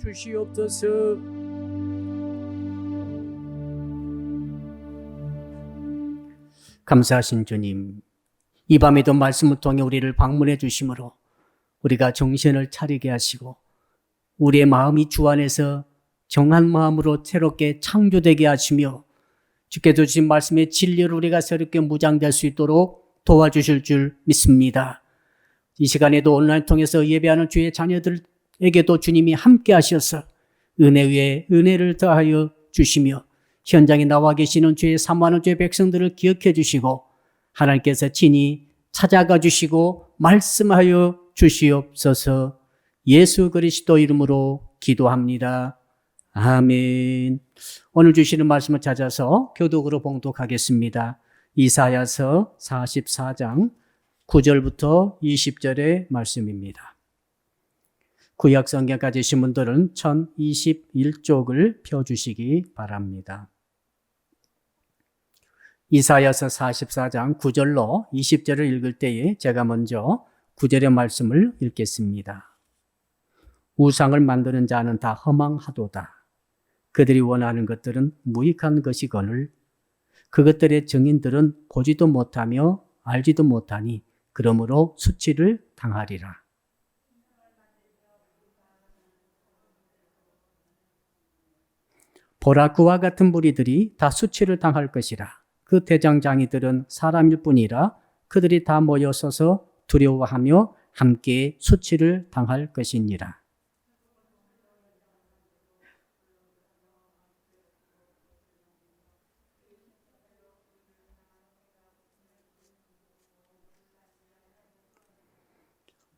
주시옵소서. 감사하신 주님, 이 밤에도 말씀을 통해 우리를 방문해 주심으로 우리가 정신을 차리게 하시고 우리의 마음이 주 안에서 정한 마음으로 새롭게 창조되게 하시며 주께서 주신 말씀의 진리를 우리가 새롭게 무장될 수 있도록 도와주실 줄 믿습니다. 이 시간에도 온라인 통해서 예배하는 주의 자녀들에게도 주님이 함께 하셔서 은혜 위에 은혜를 더하여 주시며 현장에 나와 계시는 주의 사모하는 주의 백성들을 기억해 주시고 하나님께서 친히 찾아가 주시고 말씀하여 주시옵소서. 예수 그리스도 이름으로 기도합니다. 아멘. 오늘 주시는 말씀을 찾아서 교독으로 봉독하겠습니다. 이사야서 44장 9절부터 20절의 말씀입니다. 구약 성경 가지신 분들은 1021쪽을 펴주시기 바랍니다. 이사야서 44장 9절로 20절을 읽을 때에 제가 먼저 9절의 말씀을 읽겠습니다. 우상을 만드는 자는 다 허망하도다. 그들이 원하는 것들은 무익한 것이거늘 그것들의 증인들은 보지도 못하며 알지도 못하니 그러므로 수치를 당하리라. 보라, 그와 같은 무리들이 다 수치를 당할 것이라. 그 대장장이들은 사람일 뿐이라 그들이 다 모여서서 두려워하며 함께 수치를 당할 것이니라.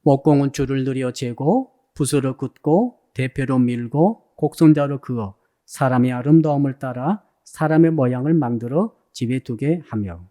목공은 줄을 늘여 재고 붓으로 긋고 대표로 밀고 곡선자로 그어 사람의 아름다움을 따라 사람의 모양을 만들어 집에 두게 하며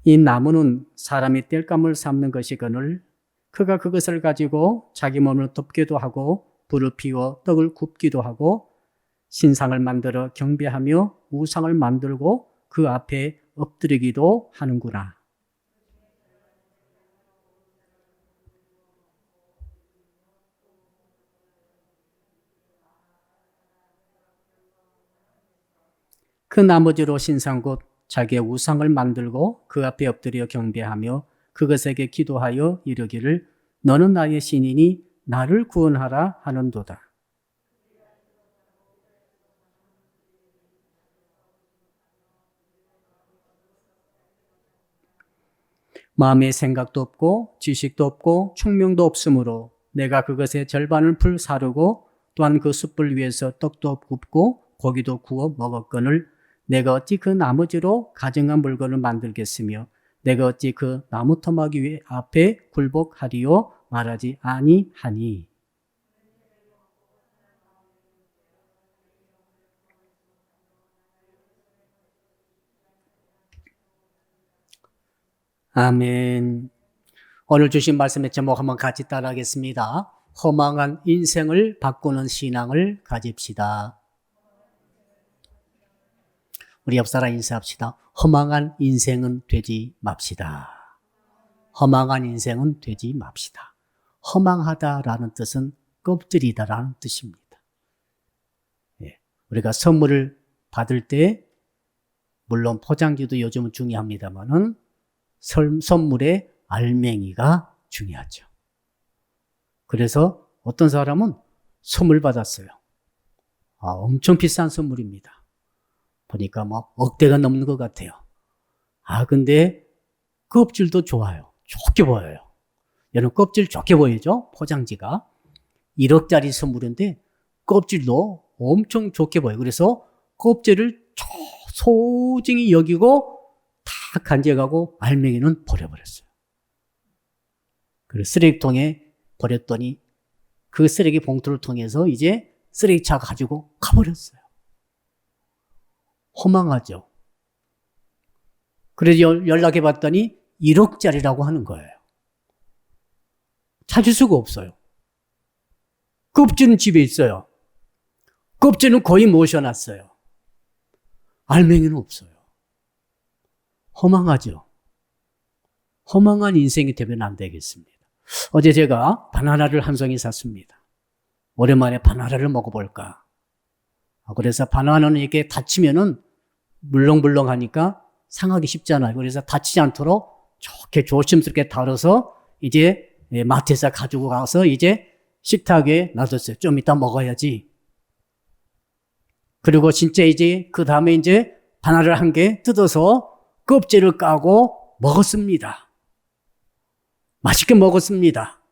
이 나무는 사람이 땔감을 삼는 것이거늘 그가 그것을 가지고 자기 몸을 덮기도 하고 불을 피워 떡을 굽기도 하고 신상을 만들어 경배하며 우상을 만들고 그 앞에 엎드리기도 하는구나. 그 나머지로 신상 곧 자기의 우상을 만들고 그 앞에 엎드려 경배하며 그것에게 기도하여 이르기를 너는 나의 신이니 나를 구원하라 하는도다. 마음의 생각도 없고 지식도 없고 총명도 없으므로 내가 그것의 절반을 풀 사르고 또한 그 숯불 위에서 떡도 굽고 고기도 구워 먹었거늘 내가 어찌 그 나머지로 가증한 물건을 만들겠으며 내가 어찌 그 나무 토막이 위에 앞에 굴복하리요 말하지 아니하니. 아멘. 오늘 주신 말씀의 제목 한번 같이 따라하겠습니다. 허망한 인생을 바꾸는 신앙을 가집시다. 우리 옆사람 인사합시다. 허망한 인생은 되지 맙시다. 허망한 인생은 되지 맙시다. 허망하다라는 뜻은 껍질이다라는 뜻입니다. 우리가 선물을 받을 때 물론 포장지도 요즘은 중요합니다만은 선물의 알맹이가 중요하죠. 그래서 어떤 사람은 선물 받았어요. 엄청 비싼 선물입니다. 보니까 뭐 억대가 넘는 것 같아요. 근데 껍질도 좋아요. 좋게 보여요. 여러분 껍질 좋게 보이죠? 포장지가. 1억짜리 선물인데 껍질도 엄청 좋게 보여요. 그래서 껍질을 소중히 여기고 다 간직하고 알맹이는 버려버렸어요. 그래서 쓰레기통에 버렸더니 그 쓰레기 봉투를 통해서 이제 쓰레기차 가지고 가버렸어요. 허망하죠. 그래서 연락해 봤더니 1억짜리라고 하는 거예요. 찾을 수가 없어요. 껍질은 집에 있어요. 껍질은 거의 모셔놨어요. 알맹이는 없어요. 허망하죠. 허망한 인생이 되면 안 되겠습니다. 어제 제가 바나나를 한 송이 샀습니다. 오랜만에 바나나를 먹어볼까. 그래서 바나나는 이렇게 다치면은 물렁물렁하니까 상하기 쉽잖아요. 그래서 다치지 않도록 좋게 조심스럽게 다뤄서 이제 마트에서 가지고 가서 이제 식탁에 놔뒀어요. 좀 이따 먹어야지. 그리고 진짜 이제 그 다음에 이제 바나나를 한 개 뜯어서 껍질을 까고 먹었습니다. 맛있게 먹었습니다.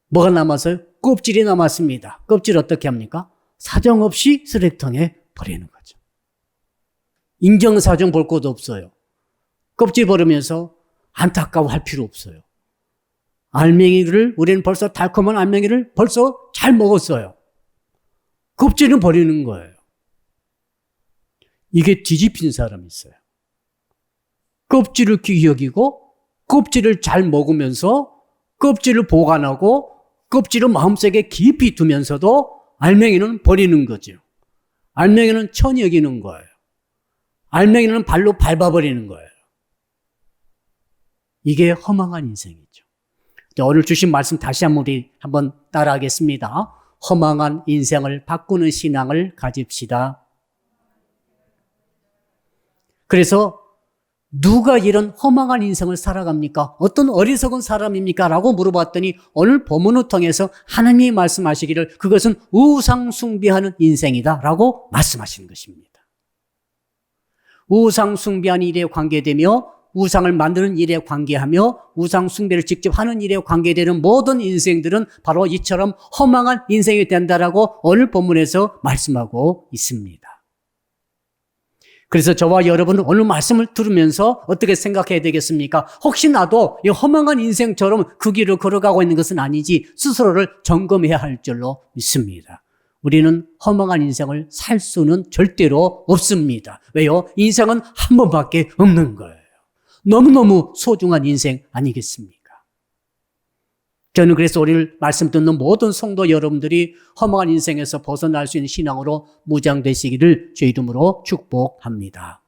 뭐가 남았어요? 껍질이 남았습니다. 껍질 어떻게 합니까? 사정없이 쓰레기통에 버리는 거죠. 인정사정 볼 것도 없어요. 껍질 버리면서 안타까워할 필요 없어요. 알맹이를 우리는 벌써 달콤한 알맹이를 벌써 잘 먹었어요. 껍질은 버리는 거예요. 이게 뒤집힌 사람이 있어요. 껍질을 귀히 여기고 껍질을 잘 먹으면서 껍질을 보관하고 껍질을 마음속에 깊이 두면서도 알맹이는 버리는 거죠. 알맹이는 천히 여기는 거예요. 알맹이는 발로 밟아버리는 거예요. 이게 허망한 인생이죠. 오늘 주신 말씀 다시 한번 따라하겠습니다. 허망한 인생을 바꾸는 신앙을 가집시다. 그래서 누가 이런 허망한 인생을 살아갑니까? 어떤 어리석은 사람입니까? 라고 물어봤더니 오늘 본문을 통해서 하나님이 말씀하시기를 그것은 우상 숭배하는 인생이다 라고 말씀하시는 것입니다. 우상 숭배하는 일에 관계되며 우상을 만드는 일에 관계하며 우상 숭배를 직접 하는 일에 관계되는 모든 인생들은 바로 이처럼 허망한 인생이 된다라고 오늘 본문에서 말씀하고 있습니다. 그래서 저와 여러분은 오늘 말씀을 들으면서 어떻게 생각해야 되겠습니까? 혹시 나도 이 허망한 인생처럼 그 길을 걸어가고 있는 것은 아니지 스스로를 점검해야 할 줄로 믿습니다. 우리는 허망한 인생을 살 수는 절대로 없습니다. 왜요? 인생은 한 번밖에 없는 거예요. 너무너무 소중한 인생 아니겠습니까? 저는 그래서 오늘 말씀 듣는 모든 성도 여러분들이 허망한 인생에서 벗어날 수 있는 신앙으로 무장되시기를 주의 이름으로 축복합니다.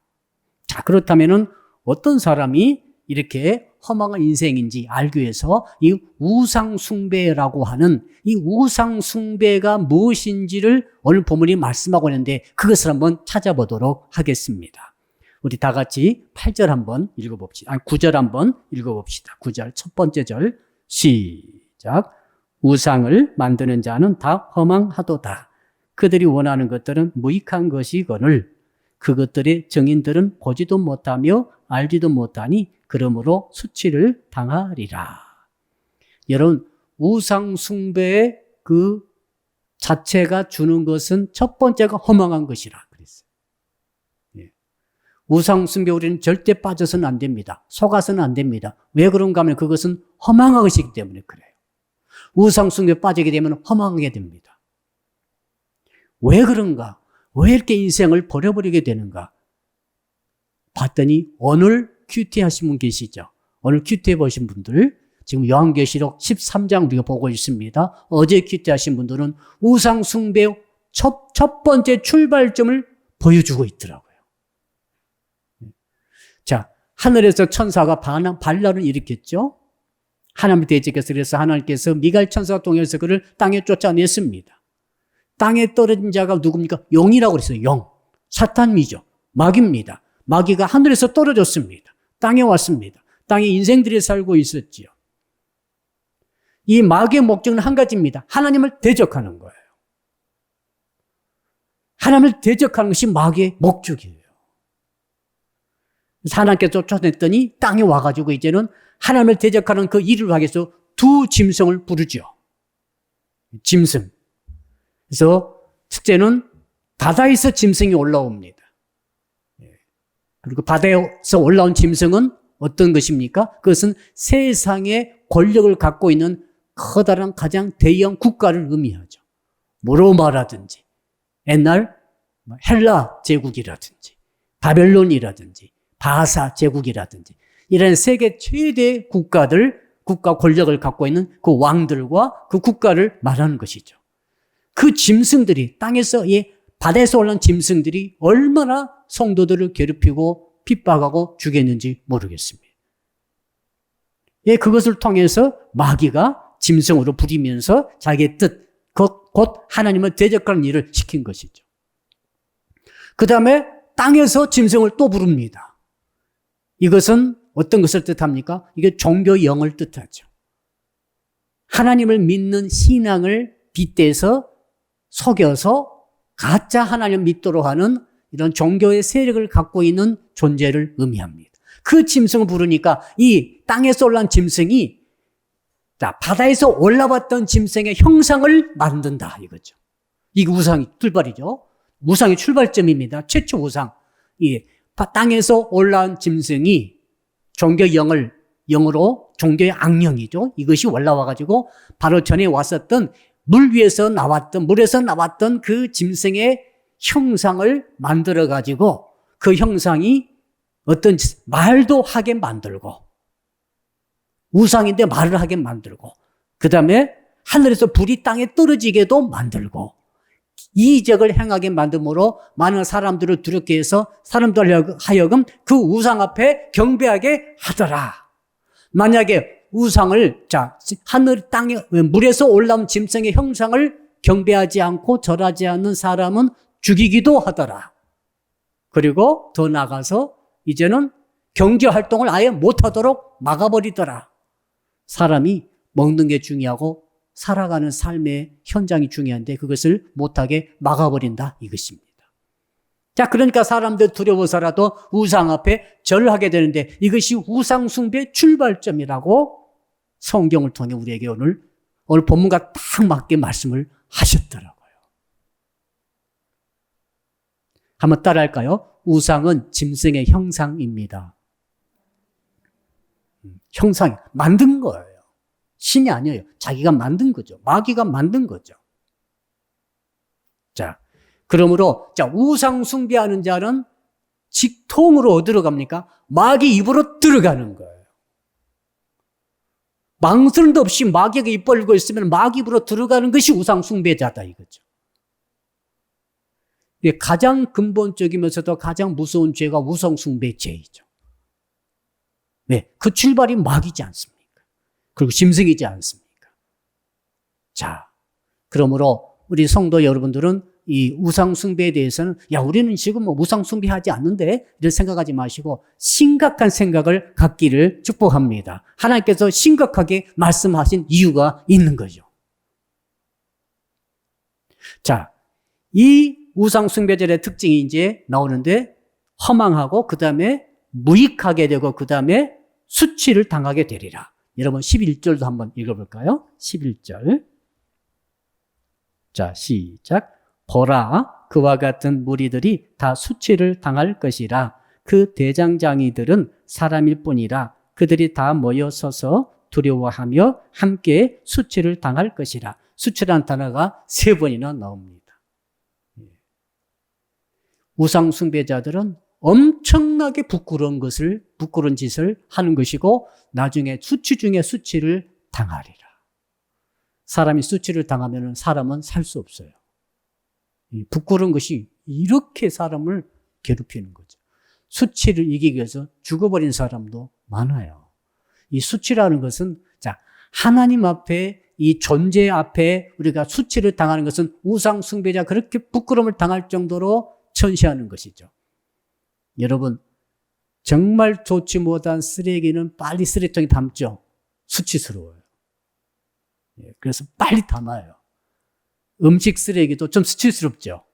자, 그렇다면은 어떤 사람이 이렇게 허망한 인생인지 알기 위해서 이 우상숭배라고 하는 이 우상숭배가 무엇인지를 오늘 본문이 말씀하고 있는데 그것을 한번 찾아보도록 하겠습니다. 우리 다 같이 8절 한번 읽어봅시다. 9절 한번 읽어봅시다. 9절 첫 번째 절 시작. 우상을 만드는 자는 다 허망하도다. 그들이 원하는 것들은 무익한 것이거늘 그것들의 증인들은 보지도 못하며 알지도 못하니 그러므로 수치를 당하리라. 여러분, 우상 숭배의 그 자체가 주는 것은 첫 번째가 허망한 것이라 그랬어요. 예. 우상 숭배 우리는 절대 빠져서는 안 됩니다. 속아서는 안 됩니다. 왜 그런가 하면 그것은 허망한 것이기 때문에 그래요. 우상 숭배에 빠지게 되면 허망하게 됩니다. 왜 그런가? 왜 이렇게 인생을 버려버리게 되는가? 봤더니 오늘 큐티 하신 분 계시죠? 오늘 큐티 해보신 분들 지금 요한계시록 13장 우리가 보고 있습니다. 어제 큐티 하신 분들은 우상 숭배의 첫 번째 출발점을 보여주고 있더라고요. 자, 하늘에서 천사가 반란을 일으켰죠? 하나님을 대적해서 그래서 하나님께서 미가엘 천사가 통해서 그를 땅에 쫓아냈습니다. 땅에 떨어진 자가 누굽니까? 영이라고 그랬어요. 영. 사탄이죠. 마귀입니다. 마귀가 하늘에서 떨어졌습니다. 땅에 왔습니다. 땅에 인생들이 살고 있었지요. 이 마귀의 목적은 한 가지입니다. 하나님을 대적하는 거예요. 하나님을 대적하는 것이 마귀의 목적이에요. 하나님께서 쫓아냈더니 땅에 와가지고 이제는 하나님을 대적하는 그 일을 하기 위해서 두 짐승을 부르죠. 짐승. 그래서 첫째는 바다에서 짐승이 올라옵니다. 그리고 바다에서 올라온 짐승은 어떤 것입니까? 그것은 세상의 권력을 갖고 있는 커다란 가장 대형 국가를 의미하죠. 로마라든지 옛날 헬라 제국이라든지 바벨론이라든지 바사 제국이라든지 이런 세계 최대 국가들, 국가 권력을 갖고 있는 그 왕들과 그 국가를 말하는 것이죠. 그 짐승들이 땅에서 바다에서 올라온 짐승들이 얼마나 성도들을 괴롭히고 핍박하고 죽였는지 모르겠습니다. 그것을 통해서 마귀가 짐승으로 부리면서 자기의 뜻, 곧 하나님을 대적하는 일을 시킨 것이죠. 그 다음에 땅에서 짐승을 또 부릅니다. 이것은 어떤 것을 뜻합니까? 이게 종교 영을 뜻하죠. 하나님을 믿는 신앙을 빗대서 속여서 가짜 하나님을 믿도록 하는 이런 종교의 세력을 갖고 있는 존재를 의미합니다. 그 짐승을 부르니까 이 땅에서 올라온 짐승이 바다에서 올라왔던 짐승의 형상을 만든다 이거죠. 이게 우상이 출발이죠. 우상의 출발점입니다. 최초 우상. 땅에서 올라온 짐승이 종교 영으로 종교의 악령이죠. 이것이 올라와가지고 바로 전에 왔었던 물에서 나왔던 그 짐승의 형상을 만들어가지고 그 형상이 어떤 말도 하게 만들고 우상인데 말을 하게 만들고 그 다음에 하늘에서 불이 땅에 떨어지게도 만들고 이적을 행하게 만듦으로 많은 사람들을 두렵게 해서 사람들 하여금 그 우상 앞에 경배하게 하더라. 만약에 우상을 하늘 땅에 물에서 올라온 짐승의 형상을 경배하지 않고 절하지 않는 사람은 죽이기도 하더라. 그리고 더 나가서 이제는 경제 활동을 아예 못하도록 막아버리더라. 사람이 먹는 게 중요하고 살아가는 삶의 현장이 중요한데 그것을 못하게 막아버린다 이것입니다. 그러니까 사람들 두려워서라도 우상 앞에 절을 하게 되는데 이것이 우상 숭배의 출발점이라고 성경을 통해 우리에게 오늘 본문과 딱 맞게 말씀을 하셨더라고요. 한번 따라할까요? 우상은 짐승의 형상입니다. 형상, 만든 거예요. 신이 아니에요. 자기가 만든 거죠. 마귀가 만든 거죠. 그러므로 우상 숭배하는 자는 직통으로 어디로 갑니까? 마귀 입으로 들어가는 거예요. 망설임도 없이 마귀가 입 벌리고 있으면 마귀 입으로 들어가는 것이 우상 숭배자다 이거죠. 가장 근본적이면서도 가장 무서운 죄가 우상 숭배 죄이죠. 왜? 그 출발이 마귀지 않습니까? 그리고 짐승이지 않습니까? 그러므로 우리 성도 여러분들은 이 우상 숭배에 대해서는 우리는 지금 우상 숭배하지 않는데 이런 생각하지 마시고 심각한 생각을 갖기를 축복합니다. 하나님께서 심각하게 말씀하신 이유가 있는 거죠. 이 우상 숭배절의 특징이 이제 나오는데 허망하고 그 다음에 무익하게 되고 그 다음에 수치를 당하게 되리라. 여러분 11절도 한번 읽어볼까요? 11절. 시작. 보라, 그와 같은 무리들이 다 수치를 당할 것이라. 그 대장장이들은 사람일 뿐이라. 그들이 다 모여 서서 두려워하며 함께 수치를 당할 것이라. 수치라는 단어가 3번이나 나옵니다. 우상 숭배자들은 엄청나게 부끄러운 짓을 하는 것이고 나중에 수치 중에 수치를 당하리라. 사람이 수치를 당하면 사람은 살 수 없어요. 부끄러운 것이 이렇게 사람을 괴롭히는 거죠. 수치를 이기기 위해서 죽어버린 사람도 많아요. 이 수치라는 것은 하나님 앞에 이 존재 앞에 우리가 수치를 당하는 것은 우상 숭배자 그렇게 부끄러움을 당할 정도로 천시하는 것이죠. 여러분 정말 좋지 못한 쓰레기는 빨리 쓰레기통에 담죠. 수치스러워요. 그래서 빨리 담아요. 음식 쓰레기도 좀 수치스럽죠.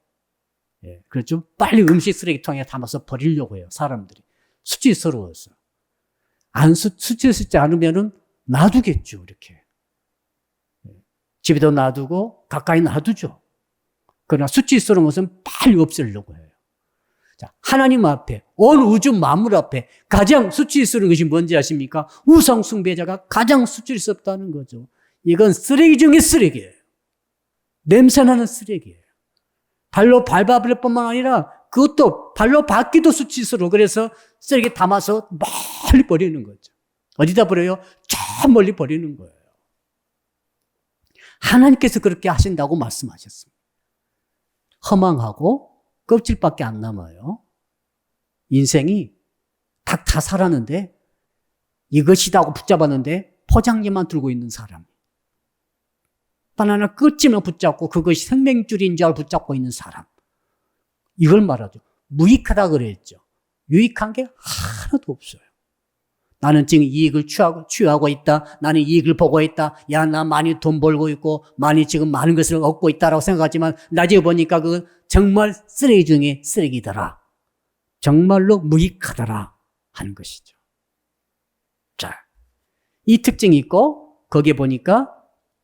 그래서 좀 빨리 음식 쓰레기통에 담아서 버리려고 해요. 사람들이. 수치스러워서. 수치스럽지 않으면은 놔두겠죠. 이렇게. 집에도 놔두고 가까이 놔두죠. 그러나 수치스러운 것은 빨리 없애려고 해요. 하나님 앞에, 온 우주 만물 앞에 가장 수치스러운 것이 뭔지 아십니까? 우상 숭배자가 가장 수치스럽다는 거죠. 이건 쓰레기 중에 쓰레기예요. 냄새나는 쓰레기예요. 발로 밟아버릴 뿐만 아니라 그것도 발로 밟기도 수치스러워. 그래서 쓰레기 담아서 멀리 버리는 거죠. 어디다 버려요? 저 멀리 버리는 거예요. 하나님께서 그렇게 하신다고 말씀하셨습니다. 허망하고 껍질밖에 안 남아요. 인생이 다 살았는데 이것이다고 붙잡았는데 포장지만 들고 있는 사람. 바나나 끝쯤에 붙잡고 그것이 생명줄인 줄 알고 붙잡고 있는 사람. 이걸 말하죠. 무익하다 그랬죠. 유익한 게 하나도 없어요. 나는 지금 이익을 취하고 있다. 나는 이익을 보고 있다. 야, 나 많이 돈 벌고 있고 많이 지금 많은 것을 얻고 있다라고 생각하지만 나중에 보니까 그건 정말 쓰레기 중에 쓰레기더라. 정말로 무익하더라 하는 것이죠. 자, 이 특징이 있고 거기에 보니까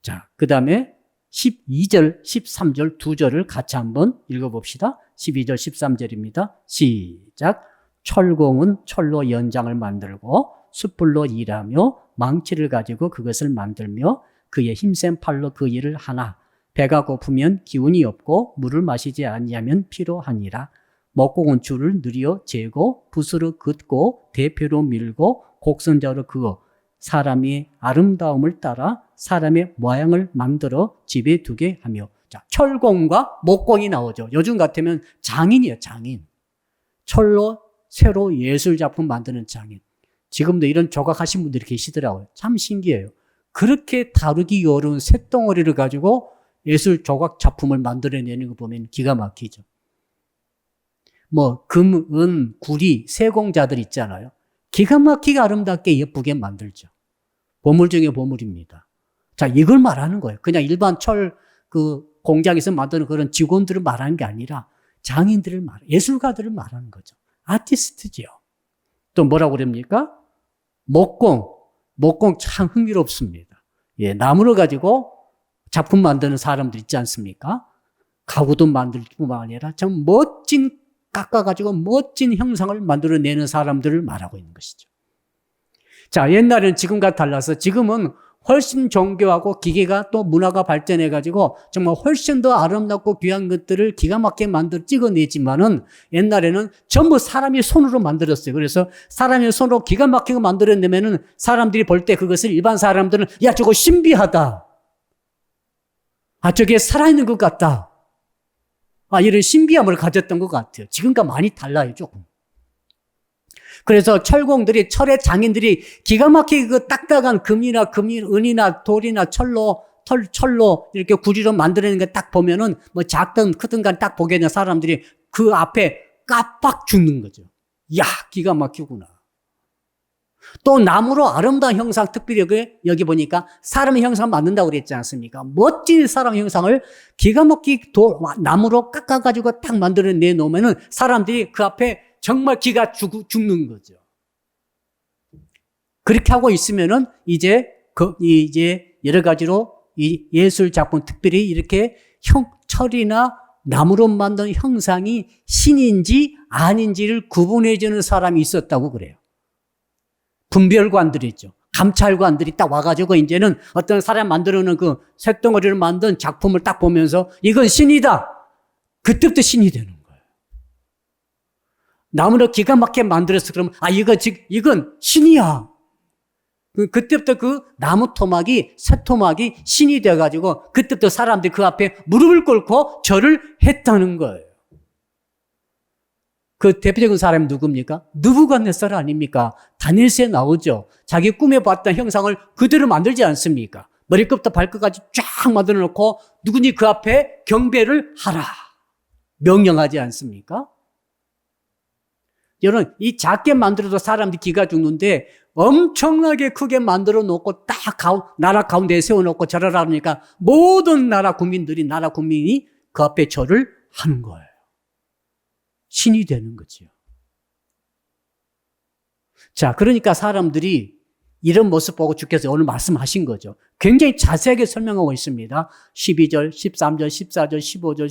자, 그 다음에 12절, 13절 두 절을 같이 한번 읽어봅시다. 12절, 13절입니다. 시작. 철공은 철로 연장을 만들고 숯불로 일하며 망치를 가지고 그것을 만들며 그의 힘센 팔로 그 일을 하나. 배가 고프면 기운이 없고 물을 마시지 아니하면 피로하니라. 목공은 줄을 느려 재고 붓으로 긋고 대표로 밀고 곡선자로 그어 사람의 아름다움을 따라 사람의 모양을 만들어 집에 두게 하며. 자, 철공과 목공이 나오죠. 요즘 같으면 장인이에요, 장인. 철로 새로 예술작품 만드는 장인. 지금도 이런 조각하신 분들이 계시더라고요. 참 신기해요. 그렇게 다루기 어려운 쇳덩어리를 가지고 예술 조각 작품을 만들어내는 거 보면 기가 막히죠. 뭐 금, 은, 구리, 세공자들 있잖아요. 기가 막히게 아름답게 예쁘게 만들죠. 보물 중에 보물입니다. 자, 이걸 말하는 거예요. 그냥 일반 공장에서 만드는 그런 직원들을 말하는 게 아니라 장인들을 예술가들을 말하는 거죠. 아티스트지요. 또 뭐라고 그럽니까? 목공 참 흥미롭습니다. 예, 나무를 가지고 작품 만드는 사람들 있지 않습니까? 가구도 만들 뿐만 아니라 참 깎아가지고 멋진 형상을 만들어내는 사람들을 말하고 있는 것이죠. 자, 옛날에는 지금과 달라서 지금은 훨씬 정교하고 기계가 또 문화가 발전해가지고 정말 훨씬 더 아름답고 귀한 것들을 기가 막히게 찍어내지만은 옛날에는 전부 사람이 손으로 만들었어요. 그래서 사람이 손으로 기가 막히게 만들어내면은 사람들이 볼 때 그것을 일반 사람들은 야, 저거 신비하다. 아, 저게 살아있는 것 같다. 아, 이런 신비함을 가졌던 것 같아요. 지금과 많이 달라요, 조금. 그래서 철공들이, 철의 장인들이 기가 막히게 그 딱딱한 금이나 은이나 돌이나 철로 이렇게 구리로 만들어내는 거 딱 보면은 뭐 작든 크든 간 딱 보게 되는 사람들이 그 앞에 깜빡 죽는 거죠. 야, 기가 막히구나. 또 나무로 아름다운 형상, 특별히 여기 보니까 사람의 형상 만든다고 그랬지 않습니까? 멋진 사람 형상을 기가 막히게 나무로 깎아가지고 딱 만들어내 놓으면은 사람들이 그 앞에 정말 기가 죽는 거죠. 그렇게 하고 있으면은 이제 여러 가지로 이 예술 작품, 특별히 이렇게 철이나 나무로 만든 형상이 신인지 아닌지를 구분해주는 사람이 있었다고 그래요. 분별관들이 있죠. 감찰관들이 딱 와가지고 이제는 어떤 사람 만들어놓은 그 쇳덩어리를 만든 작품을 딱 보면서 이건 신이다. 그때부터 신이 되는 거예요. 나무로 기가 막히게 만들었어. 그러면 이건 신이야. 그때부터 그 나무 토막이, 쇠토막이 신이 돼가지고 그때부터 사람들이 그 앞에 무릎을 꿇고 절을 했다는 거예요. 그 대표적인 사람이 누굽니까? 느부갓네살 아닙니까? 다니엘서에 나오죠. 자기 꿈에 봤던 형상을 그대로 만들지 않습니까? 머리끝부터 발끝까지 쫙 만들어 놓고 누구니 그 앞에 경배를 하라. 명령하지 않습니까? 여러분, 이 작게 만들어도 사람들이 기가 죽는데 엄청나게 크게 만들어 놓고 딱 나라 가운데에 세워놓고 절하라 하니까 모든 나라 국민이 그 앞에 절을 하는 거예요. 신이 되는 거죠. 자, 그러니까 사람들이 이런 모습 보고 주께서 오늘 말씀하신 거죠. 굉장히 자세하게 설명하고 있습니다. 12절, 13절, 14절, 15절,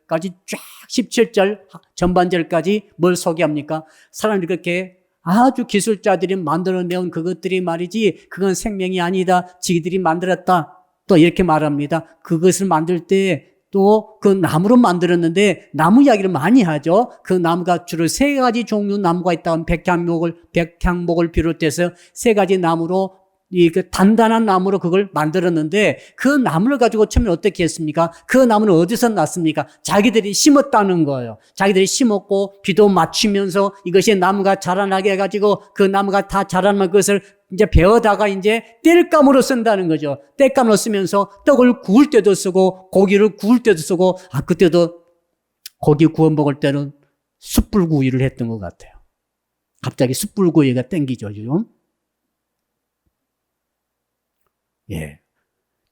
16절까지 쫙 17절 전반절까지 뭘 소개합니까? 사람들이 그렇게 아주 기술자들이 만들어내온 그것들이 말이지 그건 생명이 아니다. 지들이 만들었다. 또 이렇게 말합니다. 그것을 만들 때 또 그 나무로 만들었는데 나무 이야기를 많이 하죠. 그 나무가 주로 세 가지 종류 나무가 있다면 백향목을 비롯해서 세 가지 나무로 단단한 나무로 그걸 만들었는데 그 나무를 가지고 처음에 어떻게 했습니까? 그 나무는 어디서 났습니까? 자기들이 심었다는 거예요. 자기들이 심었고 비도 맞추면서 이것이 나무가 자라나게 해가지고 그 나무가 다 자라는 것을 이제 베어다가 이제 땔감으로 쓴다는 거죠. 땔감으로 쓰면서 떡을 구울 때도 쓰고 고기를 구울 때도 쓰고 그때도 고기 구워 먹을 때는 숯불구이를 했던 것 같아요. 갑자기 숯불구이가 땡기죠, 지금. 예.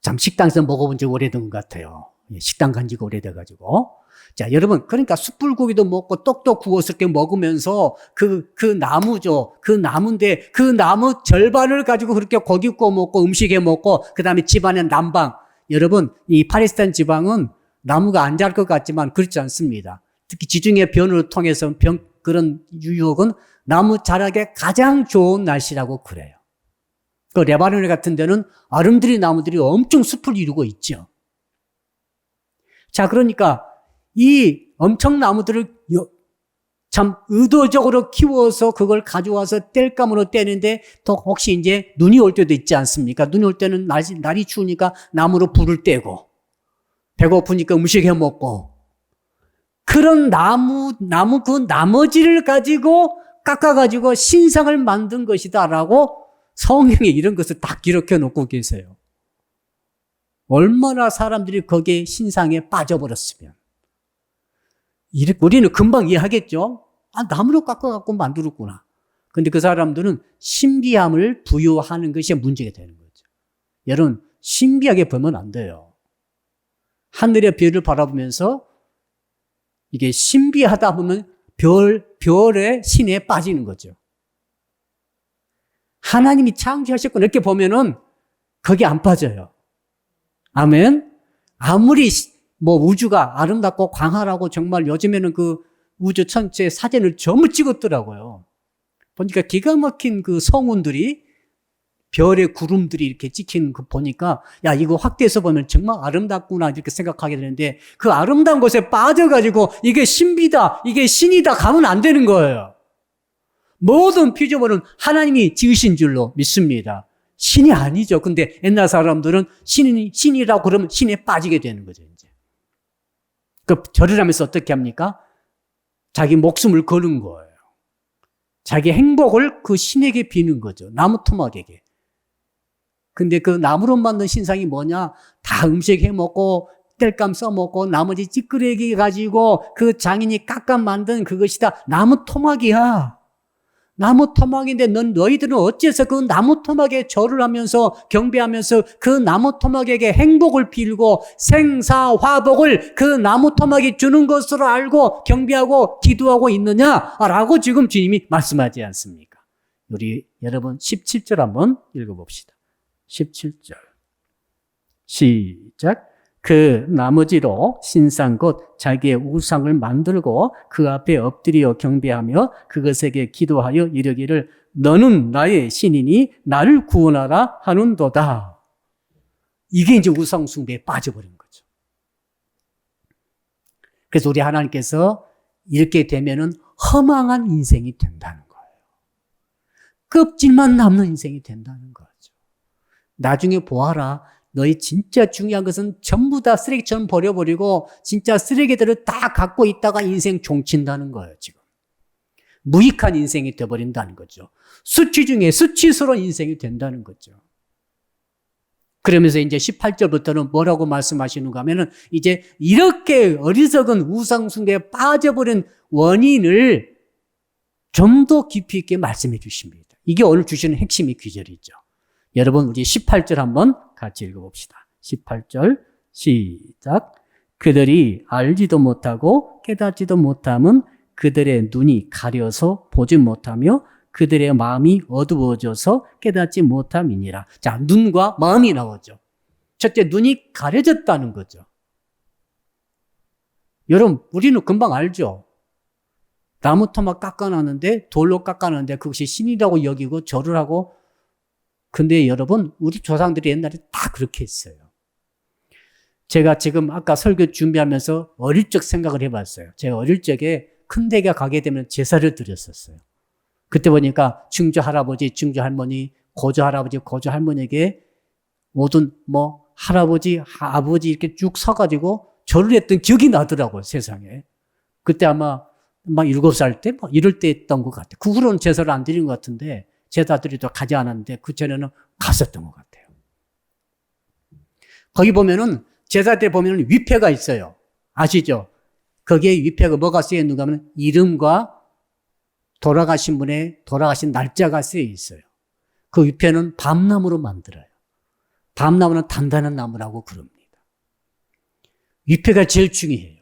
참 식당에서 먹어본 지 오래된 것 같아요. 예, 식당 간 지가 오래돼가지고. 자, 여러분, 그러니까 숯불고기도 먹고 떡도 구워서 이렇게 먹으면서 그 나무죠. 그 나무인데 그 나무 절반을 가지고 그렇게 고기 구워 먹고 음식해 먹고 그 다음에 집안의 난방. 여러분, 이 팔레스타인 지방은 나무가 안 자랄 것 같지만 그렇지 않습니다. 특히 지중해 변을 통해서 그런 유혹은 나무 자라게 가장 좋은 날씨라고 그래요. 그 레바논 같은 데는 아름드리 나무들이 엄청 숲을 이루고 있죠. 자, 그러니까 이 엄청 나무들을 참 의도적으로 키워서 그걸 가져와서 땔감으로 떼는데 또 혹시 이제 눈이 올 때도 있지 않습니까? 눈이 올 때는 날이 추우니까 나무로 불을 떼고 배고프니까 음식 해 먹고 그런 나무 그 나머지를 가지고 깎아가지고 신상을 만든 것이다라고 성경에 이런 것을 다 기록해 놓고 계세요. 얼마나 사람들이 거기에 신상에 빠져버렸으면. 우리는 금방 이해하겠죠? 나무로 깎아갖고 만들었구나. 근데 그 사람들은 신비함을 부여하는 것이 문제가 되는 거죠. 여러분, 신비하게 보면 안 돼요. 하늘의 별을 바라보면서 이게 신비하다 보면 별의 신에 빠지는 거죠. 하나님이 창조하셨구나 이렇게 보면은 거기 안 빠져요. 아멘. 아무리 우주가 아름답고 광활하고 정말 요즘에는 그 우주 전체 사진을 전부 찍었더라고요. 보니까 기가 막힌 그 성운들이 별의 구름들이 이렇게 찍힌 거 보니까 이거 확대해서 보면 정말 아름답구나 이렇게 생각하게 되는데 그 아름다운 것에 빠져가지고 이게 신비다, 이게 신이다 가면 안 되는 거예요. 모든 피조물은 하나님이 지으신 줄로 믿습니다. 신이 아니죠. 근데 옛날 사람들은 신이라고 그러면 신에 빠지게 되는 거죠, 이제. 그 절을 하면서 어떻게 합니까? 자기 목숨을 거는 거예요. 자기 행복을 그 신에게 비는 거죠. 나무 토막에게. 근데 그 나무로 만든 신상이 뭐냐? 다 음식 해 먹고 땔감 써먹고 나머지 찌끄레기 가지고 그 장인이 깎아 만든 그것이 다 나무 토막이야. 나무 토막인데 너희들은 어째서 그 나무 토막에 절을 하면서 경배하면서 그 나무 토막에게 행복을 빌고 생사화복을 그 나무 토막이 주는 것으로 알고 경배하고 기도하고 있느냐라고 지금 주님이 말씀하지 않습니까? 우리 여러분 17절 한번 읽어봅시다. 17절 시작. 그 나머지로 신상 곧 자기의 우상을 만들고 그 앞에 엎드려 경배하며 그것에게 기도하여 이르기를 너는 나의 신이니 나를 구원하라 하는도다. 이게 이제 우상 숭배에 빠져버린 거죠. 그래서 우리 하나님께서 이렇게 되면은 허망한 인생이 된다는 거예요. 껍질만 남는 인생이 된다는 거죠. 나중에 보아라. 너희 진짜 중요한 것은 전부 다 쓰레기처럼 버려버리고 진짜 쓰레기들을 다 갖고 있다가 인생 종친다는 거예요, 지금. 무익한 인생이 되어버린다는 거죠. 수치 중에 수치스러운 인생이 된다는 거죠. 그러면서 이제 18절부터는 뭐라고 말씀하시는가 하면은 이제 이렇게 어리석은 우상숭배에 빠져버린 원인을 좀 더 깊이 있게 말씀해 주십니다. 이게 오늘 주시는 핵심의 귀절이죠. 여러분, 우리 18절 한번 같이 읽어봅시다. 18절 시작. 그들이 알지도 못하고 깨닫지도 못함은 그들의 눈이 가려서 보지 못하며 그들의 마음이 어두워져서 깨닫지 못함이니라. 자, 눈과 마음이 나오죠. 첫째, 눈이 가려졌다는 거죠. 여러분, 우리는 금방 알죠. 나무 토막 깎아놨는데 돌로 깎아놨는데 그것이 신이라고 여기고 절을 하고 근데 여러분, 우리 조상들이 옛날에 다 그렇게 했어요. 제가 지금 아까 설교 준비하면서 어릴 적 생각을 해봤어요. 제가 어릴 적에 큰 댁에 가게 되면 제사를 드렸었어요. 그때 보니까 증조 할아버지, 증조 할머니, 고조 할아버지, 고조 할머니에게 모든 뭐 할아버지, 아버지 이렇게 쭉 서가지고 절을 했던 기억이 나더라고요, 세상에. 그때 아마 막 7살 때, 막 이럴 때 했던 것 같아요. 그 후로는 제사를 안 드린 것 같은데, 제사들이도 가지 않았는데, 그 전에는 갔었던 것 같아요. 거기 보면은, 제사 때 보면은 위패가 있어요. 아시죠? 거기에 위패가 뭐가 쓰여 있는가 하면, 이름과 돌아가신 분의 돌아가신 날짜가 쓰여 있어요. 그 위패는 밤나무로 만들어요. 밤나무는 단단한 나무라고 그럽니다. 위패가 제일 중요해요.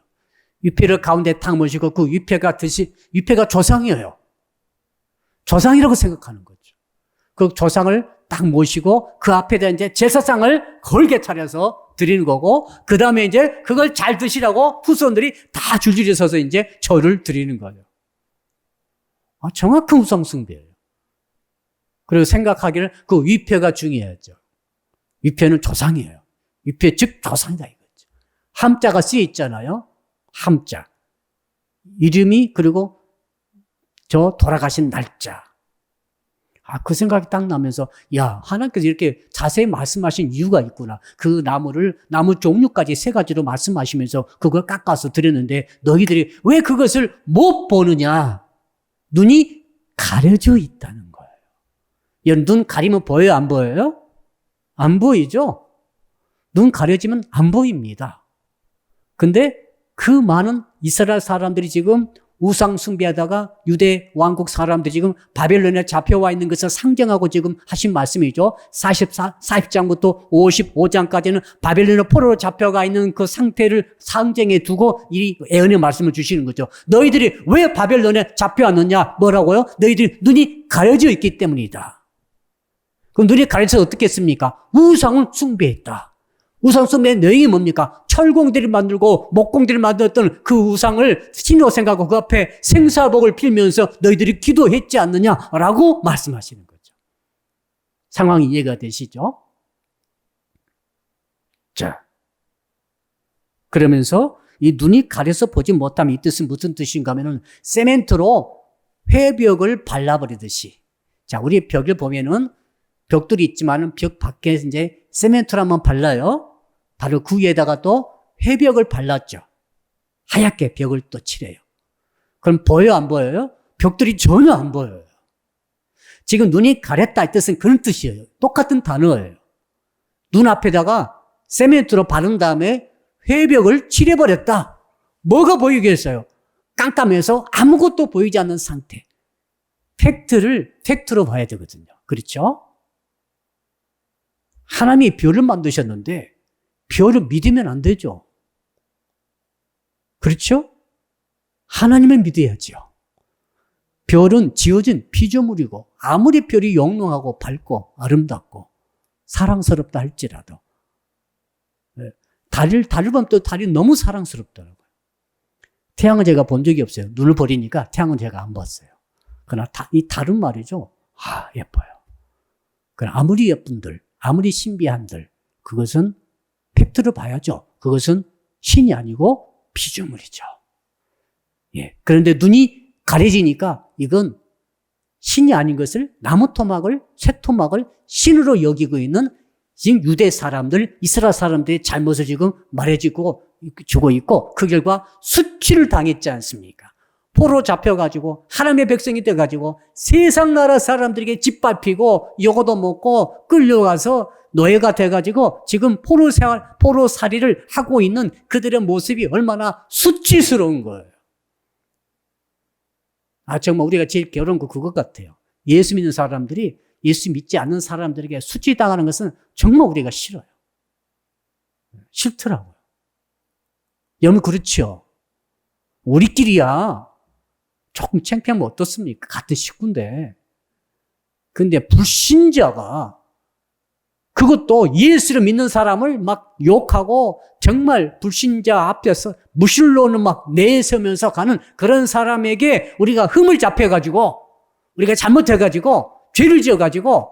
위패를 가운데 탁 모시고 그 위패가 조상이에요. 조상이라고 생각하는 거죠. 그 조상을 딱 모시고 그 앞에다 이제 제사상을 걸게 차려서 드리는 거고, 그 다음에 이제 그걸 잘 드시라고 후손들이 다 줄줄이 서서 이제 절을 드리는 거예요. 정확한 우상숭배예요. 그리고 생각하기를 그 위패가 중요하죠. 위패는 조상이에요. 위패 즉 조상이다 이거죠. 함자가 쓰여 있잖아요. 함자. 이름이 그리고 저 돌아가신 날짜. 그 생각이 딱 나면서, 야, 하나님께서 이렇게 자세히 말씀하신 이유가 있구나. 그 나무 종류까지 3가지로 말씀하시면서 그걸 깎아서 드렸는데 너희들이 왜 그것을 못 보느냐? 눈이 가려져 있다는 거예요. 여러분, 눈 가리면 보여요? 안 보여요? 안 보이죠? 눈 가려지면 안 보입니다. 근데 그 많은 이스라엘 사람들이 지금 우상 숭배하다가 유대 왕국 사람들이 지금 바벨론에 잡혀와 있는 것을 상징하고 지금 하신 말씀이죠. 40장부터 55장까지는 바벨론의 포로로 잡혀가 있는 그 상태를 상징해 두고 이 예언의 말씀을 주시는 거죠. 너희들이 왜 바벨론에 잡혀왔느냐? 뭐라고요? 너희들이 눈이 가려져 있기 때문이다. 그럼 눈이 가려져서 어떻게 했습니까? 우상을 숭배했다. 우상 숭배의 내용이 뭡니까? 철공들이 만들고 목공들이 만들었던 그 우상을 신으로 생각하고 그 앞에 생사복을 빌면서 너희들이 기도했지 않느냐라고 말씀하시는 거죠. 상황이 이해가 되시죠? 자, 그러면서 이 눈이 가려서 보지 못하면 이 뜻은 무슨 뜻인가 하면은 세멘트로 회벽을 발라버리듯이. 자, 우리 벽을 보면은 벽돌이 있지만은 벽 밖에 이제 세멘트를 한번 발라요. 바로 그 위에다가 또 회벽을 발랐죠. 하얗게 벽을 또 칠해요. 그럼 보여요? 안 보여요? 벽돌이 전혀 안 보여요. 지금 눈이 가렸다 이 뜻은 그런 뜻이에요. 똑같은 단어예요. 눈 앞에다가 세멘트로 바른 다음에 회벽을 칠해버렸다. 뭐가 보이겠어요? 깜깜해서 아무것도 보이지 않는 상태. 팩트로 봐야 되거든요. 그렇죠? 하나님이 별을 만드셨는데 별을 믿으면 안 되죠. 그렇죠? 하나님을 믿어야죠. 별은 지어진 피조물이고 아무리 별이 영롱하고 밝고 아름답고 사랑스럽다 할지라도 달을 보면 또 달이 너무 사랑스럽더라고요. 태양은 제가 본 적이 없어요. 눈을 버리니까 태양은 제가 안 봤어요. 그러나 이 달은 말이죠. 예뻐요. 그러나 아무리 예쁜들, 아무리 신비한들 그것은 팩트로 봐야죠. 그것은 신이 아니고 피조물이죠. 예. 그런데 눈이 가려지니까 이건 신이 아닌 것을 나무 토막을, 쇠 토막을 신으로 여기고 있는 지금 유대 사람들, 이스라엘 사람들의 잘못을 지금 말해주고 주고 있고 그 결과 수치를 당했지 않습니까? 포로 잡혀가지고 하나님의 백성이 돼가지고 세상 나라 사람들에게 짓밟히고 요거도 먹고 끌려가서 노예가 돼가지고 지금 포로살이를 하고 있는 그들의 모습이 얼마나 수치스러운 거예요. 정말 우리가 제일 괴로운 거 그것 같아요. 예수 믿는 사람들이 예수 믿지 않는 사람들에게 수치당하는 것은 정말 우리가 싫어요. 싫더라고요. 여러분 그렇죠? 우리끼리야 조금 창피하면 어떻습니까? 같은 식구인데. 근데 불신자가 그것도 예수를 믿는 사람을 막 욕하고 정말 불신자 앞에서 무실로는 막 내세우면서 가는 그런 사람에게 우리가 흠을 잡혀가지고 우리가 잘못해가지고 죄를 지어가지고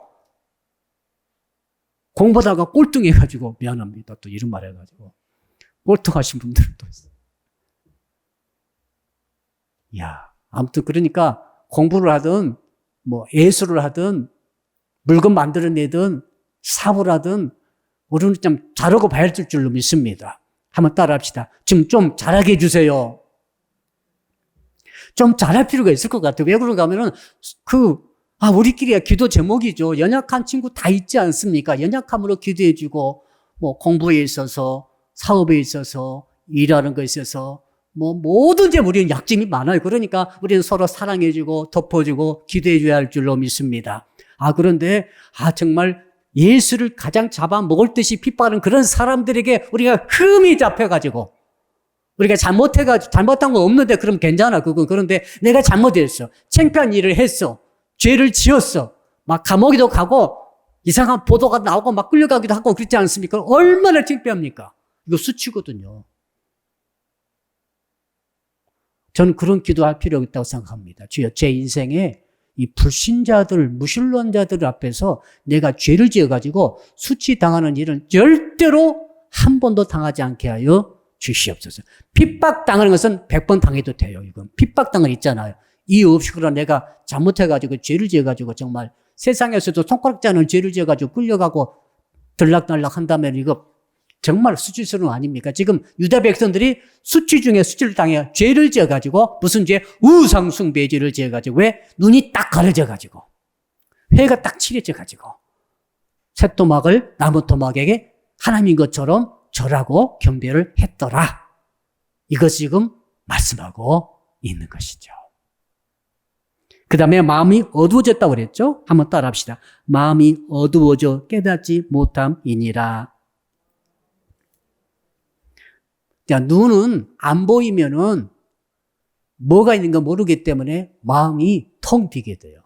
공부하다가 꼴등해가지고 미안합니다. 또 이런 말 해가지고 꼴등하신 분들도 있어요. 아무튼 그러니까 공부를 하든 뭐 예술을 하든 물건 만들어내든 사업을 하든 우리는 좀 잘하고 봐야 할 줄로 믿습니다. 한번 따라합시다. 지금 좀 잘하게 해주세요. 좀 잘할 필요가 있을 것 같아요. 왜 그런가 하면은 우리끼리야 기도 제목이죠. 연약한 친구 다 있지 않습니까? 연약함으로 기도해주고 뭐 공부에 있어서 사업에 있어서 일하는 것에 있어서 뭐 뭐든지 우리는 약점이 많아요. 그러니까 우리는 서로 사랑해주고 덮어주고 기도해줘야 할 줄로 믿습니다. 그런데 정말 예수를 가장 잡아먹을 듯이 핍박하는 그런 사람들에게 우리가 흠이 잡혀가지고 우리가 잘못한 거 없는데 그럼 괜찮아. 그런데 내가 잘못했어. 창피한 일을 했어. 죄를 지었어. 막 감옥에도 가고 이상한 보도가 나오고 막 끌려가기도 하고 그렇지 않습니까? 얼마나 창피합니까? 이거 수치거든요. 저는 그런 기도할 필요가 있다고 생각합니다. 주여, 제 인생에 이 불신자들, 무신론자들 앞에서 내가 죄를 지어가지고 수치당하는 일은 절대로 한 번도 당하지 않게 하여 주시옵소서. 핍박당하는 것은 100번 당해도 돼요. 이건 핍박당은 있잖아요. 이유 없이 그러나 내가 잘못해가지고 죄를 지어가지고 정말 세상에서도 손가락지 않은 죄를 지어가지고 끌려가고 들락날락 한다면 이거 정말 수치스러운 거 아닙니까? 지금 유다 백성들이 수치 중에 수치를 당해 죄를 지어가지고 무슨 죄? 우상숭배 죄를 지어가지고 왜? 눈이 딱 가려져가지고 회가 딱 칠해져가지고 셋토막을 나무토막에게 하나님인 것처럼 절하고 경배를 했더라. 이것이 지금 말씀하고 있는 것이죠. 그 다음에 마음이 어두워졌다고 그랬죠? 한번 따라합시다. 마음이 어두워져 깨닫지 못함이니라. 자, 눈은 안 보이면은 뭐가 있는가 모르기 때문에 마음이 텅 비게 돼요.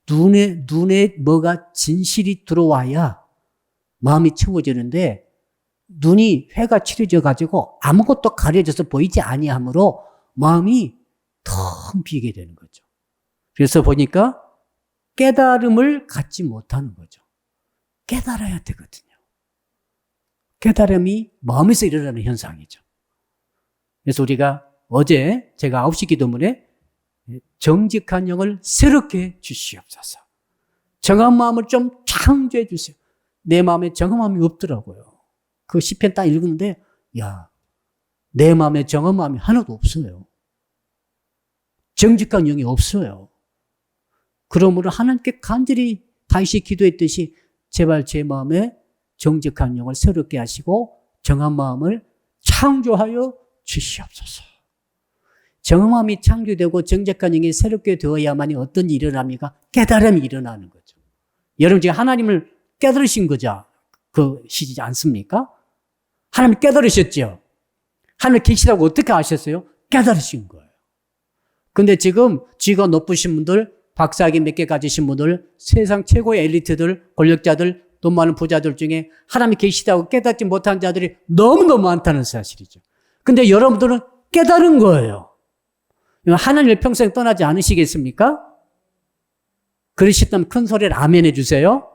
눈에 뭐가 진실이 들어와야 마음이 채워지는데 눈이 회가 칠해져 가지고 아무것도 가려져서 보이지 아니하므로 마음이 텅 비게 되는 거죠. 그래서 보니까 깨달음을 갖지 못하는 거죠. 깨달아야 되거든요. 깨달음이 마음에서 일어나는 현상이죠. 그래서 우리가 어제 제가 9시 기도문에 정직한 영을 새롭게 주시옵소서. 정한 마음을 좀 창조해 주세요. 내 마음에 정한 마음이 없더라고요. 그 시편 딱 읽는데 내 마음에 정한 마음이 하나도 없어요. 정직한 영이 없어요. 그러므로 하나님께 간절히 다윗이 기도했듯이 제발 제 마음에 정직한 영을 새롭게 하시고 정한 마음을 창조하여 주시옵소서. 정한 마음이 창조되고 정직한 영이 새롭게 되어야만이 어떤 일이 일어납니까? 깨달음이 일어나는 거죠. 여러분 지금 하나님을 깨달으신 거죠? 그시지 않습니까? 하나님 깨달으셨죠? 하나님 계시다고 어떻게 아셨어요? 깨달으신 거예요. 근데 지금 지가 높으신 분들, 박사학위 몇 개 가지신 분들, 세상 최고의 엘리트들, 권력자들, 돈 많은 부자들 중에 하나님이 계시다고 깨닫지 못한 자들이 너무너무 많다는 사실이죠. 근데 여러분들은 깨달은 거예요. 하나님을 평생 떠나지 않으시겠습니까? 그러셨다면 큰 소리를 아멘 해주세요.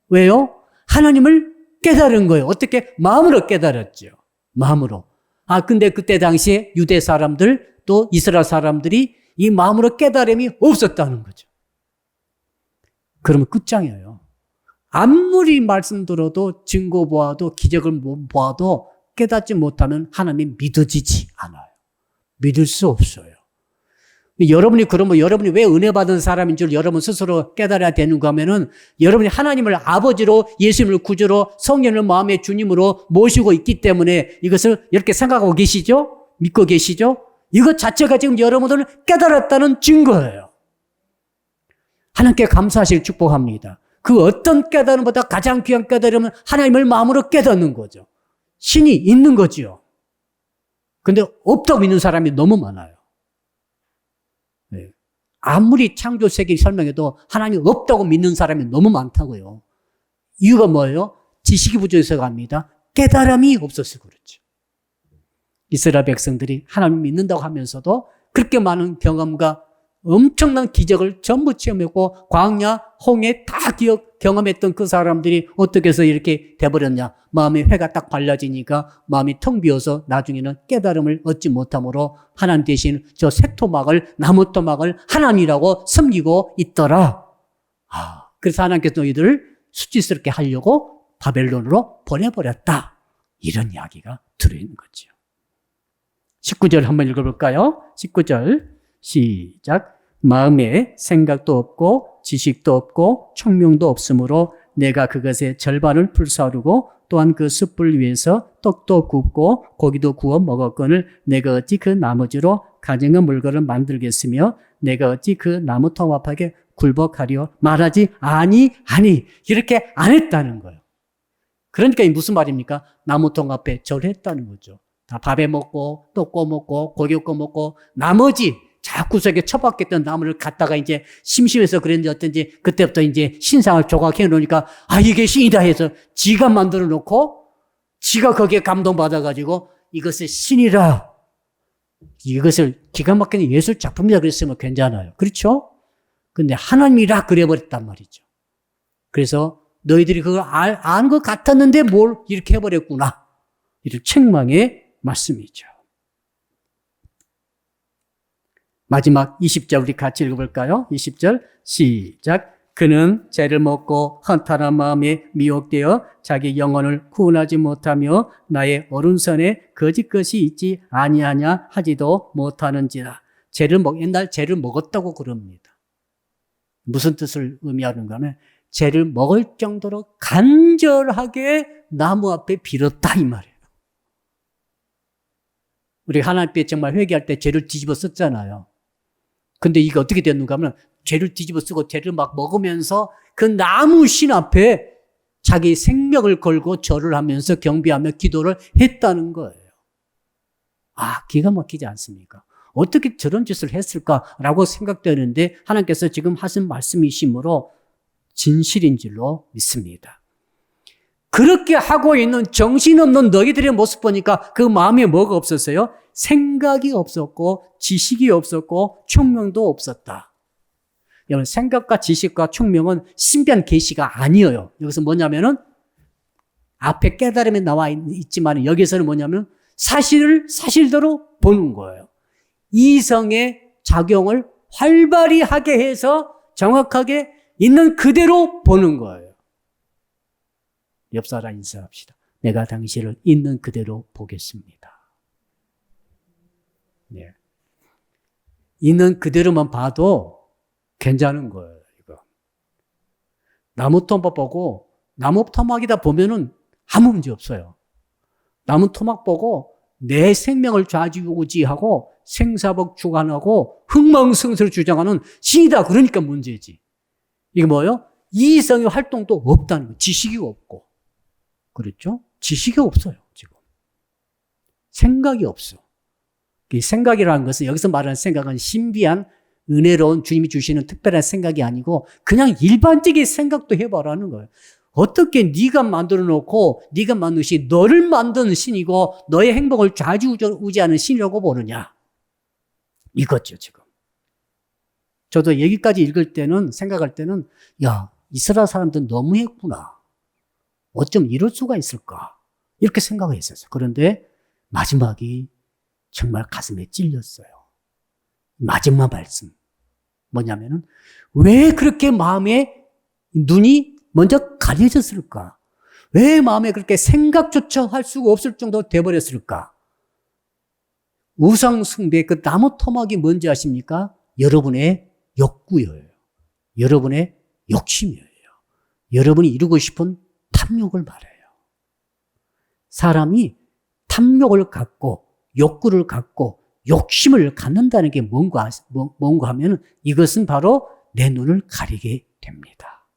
왜요? 하나님을 깨달은 거예요. 어떻게? 마음으로 깨달았죠. 마음으로. 근데 그때 당시에 유대 사람들 또 이스라엘 사람들이 이 마음으로 깨달음이 없었다는 거죠. 그러면 끝장이에요. 아무리 말씀 들어도 증거 보아도 기적을 보아도 깨닫지 못하면 하나님이 믿어지지 않아요. 믿을 수 없어요. 여러분이 그러면 여러분이 왜 은혜 받은 사람인 줄 여러분 스스로 깨달아야 되는가 하면은 여러분이 하나님을 아버지로 예수님을 구주로 성령을 마음의 주님으로 모시고 있기 때문에 이것을 이렇게 생각하고 계시죠? 믿고 계시죠? 이것 자체가 지금 여러분들은 깨달았다는 증거예요. 하나님께 감사하시길 축복합니다. 그 어떤 깨달음보다 가장 귀한 깨달음은 하나님을 마음으로 깨닫는 거죠. 신이 있는 거죠. 근데 없다고 믿는 사람이 너무 많아요. 아무리 창조세계 설명해도 하나님이 없다고 믿는 사람이 너무 많다고요. 이유가 뭐예요? 지식이 부족해서가 아닙니다. 깨달음이 없어서 그렇죠. 이스라엘 백성들이 하나님 믿는다고 하면서도 그렇게 많은 경험과 엄청난 기적을 전부 체험했고 광야, 홍해 다 경험했던 그 사람들이 어떻게 해서 이렇게 돼버렸냐. 마음의 회가 딱 발라지니까 마음이 텅 비어서 나중에는 깨달음을 얻지 못함으로 하나님 대신 저 새토막을, 나무토막을 하나님이라고 섬기고 있더라. 그래서 하나님께서 너희들을 수치스럽게 하려고 바벨론으로 보내버렸다. 이런 이야기가 들어있는 거죠. 19절 한번 읽어볼까요? 19절 시작. 마음에 생각도 없고 지식도 없고 총명도 없으므로 내가 그것의 절반을 불사르고 또한 그 숯불 위에서 떡도 굽고 고기도 구워 먹었거늘 내가 어찌 그 나머지로 가증한 물건을 만들겠으며 내가 어찌 그 나무 통합하게 굴복하리요 말하지 아니 이렇게 안 했다는 거예요. 그러니까 무슨 말입니까? 나무통 앞에 절했다는 거죠. 다 밥에 먹고 또 구워 먹고 고기 구워 먹고 나머지 자꾸석에 처박혔던 나무를 갖다가 이제 심심해서 그랬는지 어떤지 그때부터 이제 신상을 조각해 놓으니까 이게 신이다 해서 지가 만들어 놓고 지가 거기에 감동받아 가지고 이것을 신이라, 이것을 기가 막히는 예술 작품이라 그랬으면 괜찮아요. 그렇죠? 근데 하나님이라 그래버렸단 말이죠. 그래서 너희들이 그걸 아는 것 같았는데 뭘 이렇게 해버렸구나. 이런 책망의 말씀이죠. 마지막 20절 우리 같이 읽어볼까요? 20절 시작. 그는 죄를 먹고 헌탈한 마음에 미혹되어 자기 영혼을 구원하지 못하며 나의 오른손에 거짓 것이 있지 아니하냐 하지도 못하는지라. 옛날 죄를 먹었다고 그럽니다. 무슨 뜻을 의미하는가 하면 죄를 먹을 정도로 간절하게 나무 앞에 빌었다 이 말이에요. 우리 하나님 앞에 정말 회개할 때 죄를 뒤집어 썼잖아요. 근데 이게 어떻게 됐는가 하면 죄를 뒤집어 쓰고 죄를 막 먹으면서 그 나무 신 앞에 자기 생명을 걸고 절을 하면서 경배하며 기도를 했다는 거예요. 기가 막히지 않습니까? 어떻게 저런 짓을 했을까라고 생각되는데 하나님께서 지금 하신 말씀이시므로 진실인 줄로 믿습니다. 그렇게 하고 있는 정신없는 너희들의 모습 보니까 그 마음에 뭐가 없었어요? 생각이 없었고 지식이 없었고 총명도 없었다. 여러분 생각과 지식과 총명은 신비한 계시가 아니에요. 여기서 뭐냐면은 앞에 깨달음에 나와 있지만 여기서는 뭐냐면 사실을 사실대로 보는 거예요. 이성의 작용을 활발히 하게 해서 정확하게 있는 그대로 보는 거예요. 옆 사람 인사합시다. 내가 당신을 있는 그대로 보겠습니다. 네. 있는 그대로만 봐도 괜찮은 거예요, 이거. 나무 토막 보고, 나무 토막이다 보면은 아무 문제 없어요. 나무 토막 보고 내 생명을 좌지우지하고 생사복 주관하고 흥망성쇠를 주장하는 신이다. 그러니까 문제지. 이게 뭐예요? 이성의 활동도 없다는 거예요. 지식이 없고. 그렇죠? 지식이 없어요, 지금. 생각이 없어. 이 생각이라는 것은 여기서 말하는 생각은 신비한 은혜로운 주님이 주시는 특별한 생각이 아니고 그냥 일반적인 생각도 해봐라는 거예요. 어떻게 네가 만들어 놓고 네가 만든 것이 너를 만드는 신이고 너의 행복을 좌지우지하는 신이라고 보느냐. 이거죠, 지금. 저도 여기까지 읽을 때는 생각할 때는 이스라엘 사람들은 너무했구나. 어쩜 이럴 수가 있을까? 이렇게 생각을 했었어요. 그런데 마지막이 정말 가슴에 찔렸어요. 마지막 말씀. 뭐냐면은 왜 그렇게 마음에 눈이 먼저 가려졌을까? 왜 마음에 그렇게 생각조차 할 수가 없을 정도로 돼버렸을까? 우상숭배 그 나무 토막이 뭔지 아십니까? 여러분의 욕구예요. 여러분의 욕심이에요. 여러분이 이루고 싶은 탐욕을 말해요. 사람이 탐욕을 갖고 욕구를 갖고 욕심을 갖는다는 게 뭔가 하면 이것은 바로 내 눈을 가리게 됩니다.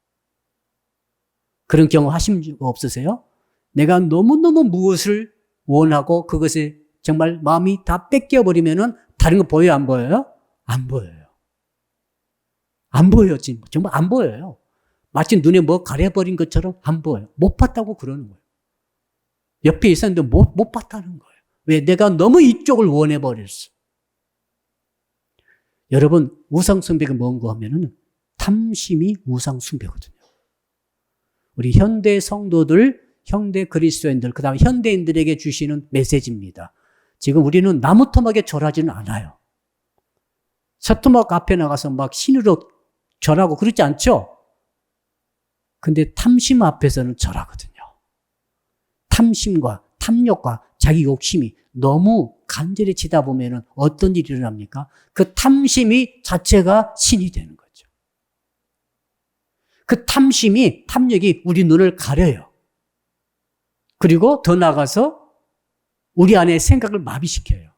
그런 경우 하신 적 없으세요? 내가 너무너무 무엇을 원하고 그것에 정말 마음이 다 뺏겨버리면은 다른 거 보여요, 안 보여요? 안 보여요. 안 보여요, 정말 안 보여요. 마치 눈에 뭐 가려버린 것처럼 안 보여요. 못 봤다고 그러는 거예요. 옆에 있었는데 못 봤다는 거예요. 왜? 내가 너무 이쪽을 원해버렸어. 여러분, 우상숭배가 뭔가 하면은 탐심이 우상숭배거든요. 우리 현대 성도들, 현대 그리스도인들, 그 다음에 현대인들에게 주시는 메시지입니다. 지금 우리는 나무 토막에 절하지는 않아요. 쇠토막 앞에 나가서 막 신으로 절하고 그러지 않죠? 근데 탐심 앞에서는 절하거든요. 탐심과 탐욕과 자기 욕심이 너무 간절해지다 보면은 어떤 일이 일어납니까? 그 탐심이 자체가 신이 되는 거죠. 그 탐심이, 탐욕이 우리 눈을 가려요. 그리고 더 나아가서 우리 안에 생각을 마비시켜요.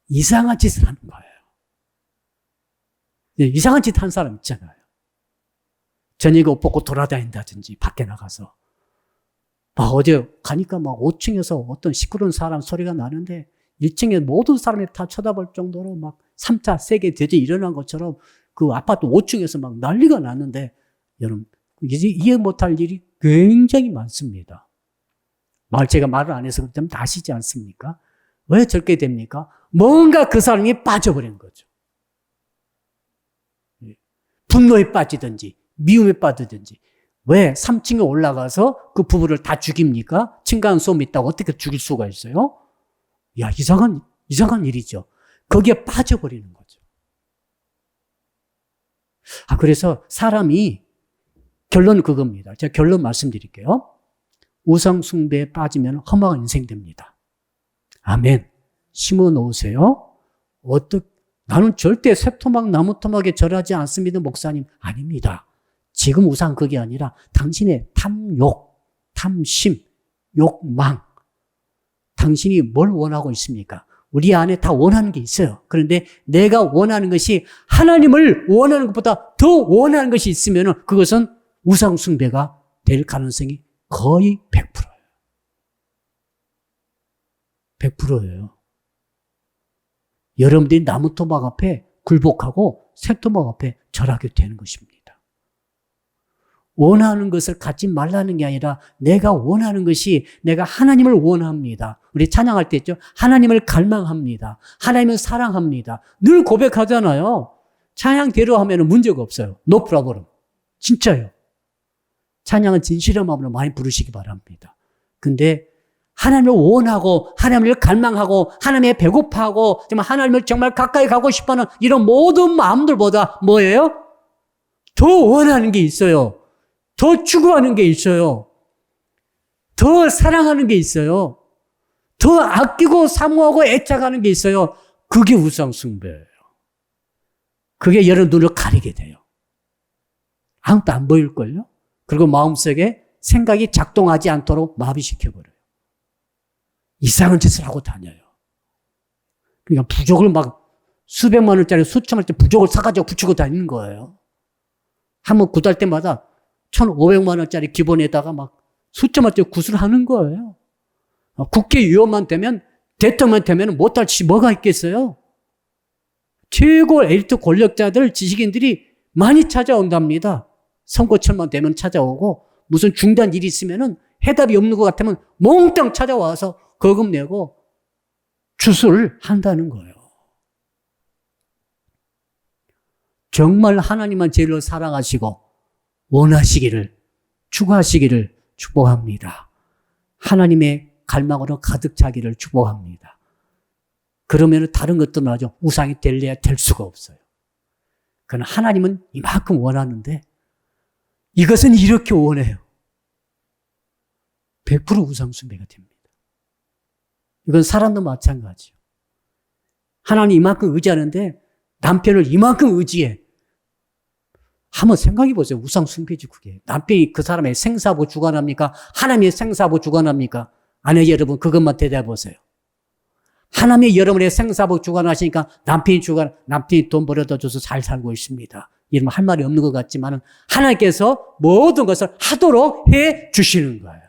이상한 짓을 하는 거예요. 이상한 짓 한 사람 있잖아요. 저녁에 옷 벗고 돌아다닌다든지 밖에 나가서 막 어제 가니까 막 5층에서 어떤 시끄러운 사람 소리가 나는데 1층에 모든 사람이 다 쳐다볼 정도로 막 3차 세계 대전이 일어난 것처럼 그 아파트 5층에서 막 난리가 났는데 여러분 이해 못할 일이 굉장히 많습니다. 제가 말을 안 해서 좀 아시지 않습니까? 왜 저렇게 됩니까? 뭔가 그 사람이 빠져버린 거죠. 분노에 빠지든지 미움에 빠지든지. 왜 3층에 올라가서 그 부부를 다 죽입니까? 층간소음 있다고 어떻게 죽일 수가 있어요? 야, 이상한 일이죠. 거기에 빠져버리는 거죠. 그래서 사람이 결론은 그겁니다. 제가 결론 말씀드릴게요. 우상숭배에 빠지면 험악한 인생 됩니다. 아멘. 심어 놓으세요. 나는 절대 쇠토막, 나무토막에 절하지 않습니다, 목사님. 아닙니다. 지금 우상 그게 아니라 당신의 탐욕, 탐심, 욕망. 당신이 뭘 원하고 있습니까? 우리 안에 다 원하는 게 있어요. 그런데 내가 원하는 것이 하나님을 원하는 것보다 더 원하는 것이 있으면 그것은 우상숭배가 될 가능성이 거의 100%예요. 100%예요. 여러분들이 나무토막 앞에 굴복하고 쇠토막 앞에 절하게 되는 것입니다. 원하는 것을 갖지 말라는 게 아니라 내가 원하는 것이 내가 하나님을 원합니다. 우리 찬양할 때 있죠. 하나님을 갈망합니다. 하나님을 사랑합니다. 늘 고백하잖아요. 찬양대로 하면 문제가 없어요. No problem. 진짜요. 찬양은 진실한 마음으로 많이 부르시기 바랍니다. 근데 하나님을 원하고 하나님을 갈망하고 하나님에 배고파하고 정말 하나님을 정말 가까이 가고 싶어하는 이런 모든 마음들보다 뭐예요? 더 원하는 게 있어요. 더 추구하는 게 있어요. 더 사랑하는 게 있어요. 더 아끼고 사모하고 애착하는 게 있어요. 그게 우상숭배예요. 그게 여러분 눈을 가리게 돼요. 아무것도 안 보일걸요? 그리고 마음속에 생각이 작동하지 않도록 마비시켜버려요. 이상한 짓을 하고 다녀요. 그러니까 부족을 막 수백만 원짜리 수천만 원짜리 부족을 사가지고 붙이고 다니는 거예요. 한번 굿할 때마다 1,500만 원짜리 기본에다가 막 수천만 원짜리 굿을 하는 거예요. 국회의원만 되면 대통령 되면 못할 짓이 뭐가 있겠어요? 최고 엘리트 권력자들 지식인들이 많이 찾아온답니다. 선거철만 되면 찾아오고 무슨 중대한 일이 있으면은 해답이 없는 것 같으면 몽땅 찾아와서 거금 내고 주술 한다는 거예요. 정말 하나님만 제일로 사랑하시고 원하시기를, 추구하시기를 축복합니다. 하나님의 갈망으로 가득 차기를 축복합니다. 그러면 다른 것도 나죠. 우상이 될래야 될 수가 없어요. 그러나 하나님은 이만큼 원하는데 이것은 이렇게 원해요. 100% 우상숭배가 됩니다. 이건 사람도 마찬가지예요. 하나님 이만큼 의지하는데 남편을 이만큼 의지해. 한번 생각해 보세요. 우상숭배지 그게. 남편이 그 사람의 생사하고 주관합니까? 하나님의 생사하고 주관합니까? 아니요, 여러분 그것만 대답해 보세요. 하나님이 여러분의 생사하고 주관하시니까 남편이 돈 벌어다 줘서 잘 살고 있습니다. 이러면 할 말이 없는 것 같지만 하나님께서 모든 것을 하도록 해 주시는 거예요.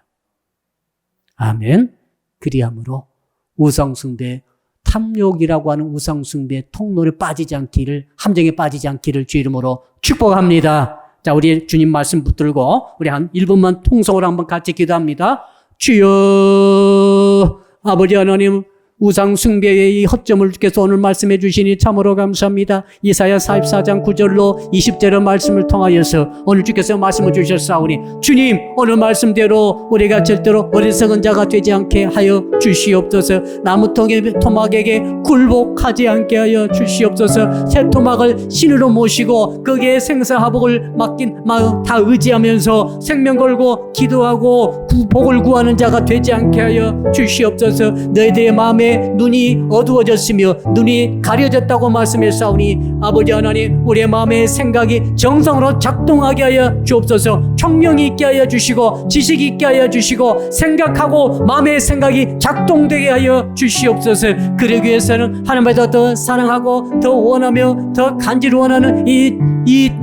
아멘. 그리함으로 우상숭배, 탐욕이라고 하는 우상숭배 통로에 빠지지 않기를, 함정에 빠지지 않기를 주 이름으로 축복합니다. 자, 우리 주님 말씀 붙들고 우리 한 1분만 통성으로 한번 같이 기도합니다. 주여, 아버지 하나님, 우상 숭배의 이 허점을 주께서 오늘 말씀해 주시니 참으로 감사합니다. 이사야 44장 9절로 20절의 말씀을 통하여서 오늘 주께서 말씀을 주셨사오니 주님 오늘 말씀대로 우리가 절대로 어리석은 자가 되지 않게 하여 주시옵소서. 나무통의 토막에게 굴복하지 않게 하여 주시옵소서. 새 토막을 신으로 모시고 거기에 생사화복을 맡긴 마음 다 의지하면서 생명 걸고 기도하고 복을 구하는 자가 되지 않게 하여 주시옵소서. 너희들의 마음에 눈이 어두워졌으며 눈이 가려졌다고 말씀했사오니 아버지 하나님 우리의 마음의 생각이 정성으로 작동하게 하여 주옵소서. 총명이 있게 하여 주시고 지식이 있게 하여 주시고 생각하고 마음의 생각이 작동되게 하여 주시옵소서. 그러기 위해서는 하나님보다 더 사랑하고 더 원하며 더 간절히 원하는 이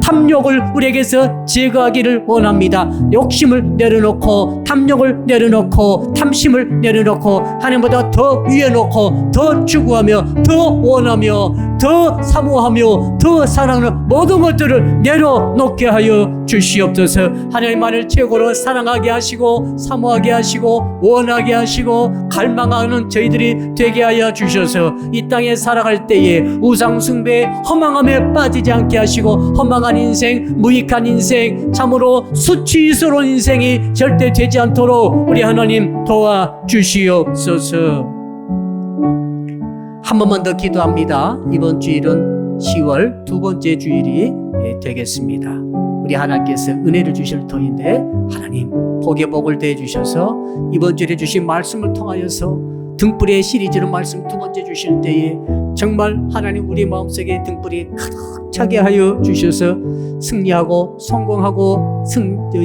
탐욕을 우리에게서 제거하기를 원합니다. 욕심을 내려놓고 탐욕을 내려놓고 탐심을 내려놓고 하나님보다 더 위에 놓고 더 추구하며 더 원하며 더 사모하며 더 사랑하는 모든 것들을 내려놓게 하여 주시옵소서. 하나님만을 최고로 사랑하게 하시고 사모하게 하시고 원하게 하시고 갈망하는 저희들이 되게 하여 주셔서 이 땅에 살아갈 때에 우상 숭배 허망함에 빠지지 않게 하시고 허망한 인생 무익한 인생 참으로 수치스러운 인생이 절대 되지 않도록 우리 하나님 도와주시옵소서. 한 번만 더 기도합니다. 이번 주일은 10월 두 번째 주일이 되겠습니다. 우리 하나님께서 은혜를 주실 터인데 하나님 복의 복을 대해 주셔서 이번 주일에 주신 말씀을 통하여서 등불의 시리즈로 말씀 두 번째 주실 때에 정말 하나님 우리 마음속에 등불이 가득 차게 하여 주셔서 승리하고 성공하고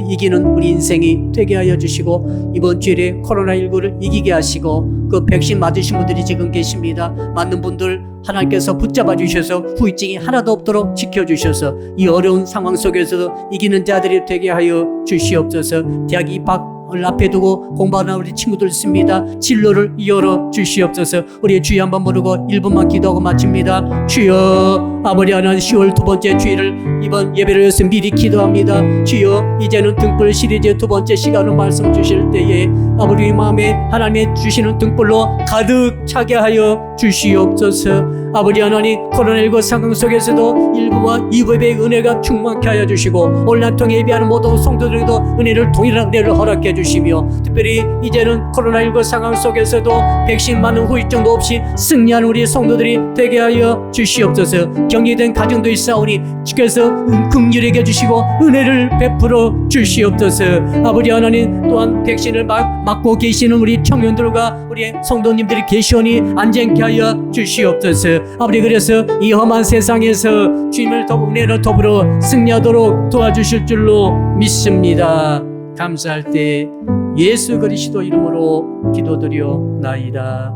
이기는 우리 인생이 되게 하여 주시고 이번 주일에 코로나19를 이기게 하시고 그 백신 맞으신 분들이 지금 계십니다. 맞는 분들 하나님께서 붙잡아 주셔서 후유증이 하나도 없도록 지켜주셔서 이 어려운 상황 속에서도 이기는 자들이 되게 하여 주시옵소서. 대학 입학을 앞에 두고 공부하는 우리 친구들 있습니다. 진로를 열어 주시옵소서. 우리의 주여 한번 부르고 1분만 기도하고 마칩니다. 주여 아버지 하나님 10월 두 번째 주일을 이번 예배를 위해서 미리 기도합니다. 주여 이제는 등불 시리즈 두 번째 시간으로 말씀 주실 때에 아버지 마음에 하나님의 주시는 등불로 가득 차게 하여 주시옵소서. 아버지 하나님 코로나19 상황 속에서도 1부와 2부 예배의 은혜가 충만케 하여 주시고 온라인 통해 예배하는 모든 성도들에게도 동일한 은혜를 허락해 주시며 특별히 이제는 코로나19 상황 속에서도 백신 맞는 후유증도 없이 승리하는 우리 성도들이 되게 하여 주시옵소서. 격리된 가정도 있사오니 주께서 긍휼히 여겨주시고 은혜를 베풀어 주시옵소서. 아버지 하나님 또한 백신을 맞고 계시는 우리 청년들과 우리 성도님들이 계시오니 안전케 하여 주시옵소서. 아버지 그래서 이 험한 세상에서 주님을 은혜를 더불어 승리하도록 도와주실 줄로 믿습니다. 감사할 때 예수 그리스도 이름으로 기도드려나이다.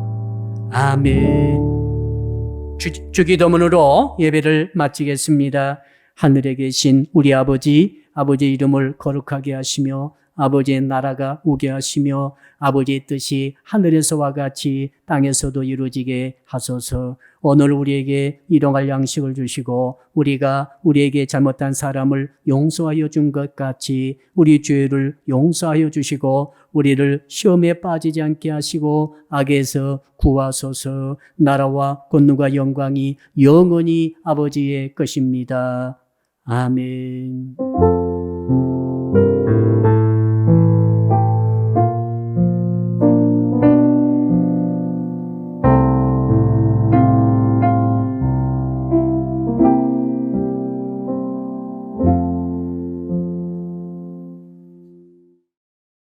아멘. 주기도문으로 예배를 마치겠습니다. 하늘에 계신 우리 아버지의 이름을 거룩하게 하시며 아버지의 나라가 오게 하시며 아버지의 뜻이 하늘에서와 같이 땅에서도 이루어지게 하소서. 오늘 우리에게 일용할 양식을 주시고 우리가 우리에게 잘못한 사람을 용서하여 준 것 같이 우리 죄를 용서하여 주시고 우리를 시험에 빠지지 않게 하시고 악에서 구하소서. 나라와 권능과 영광이 영원히 아버지의 것입니다. 아멘.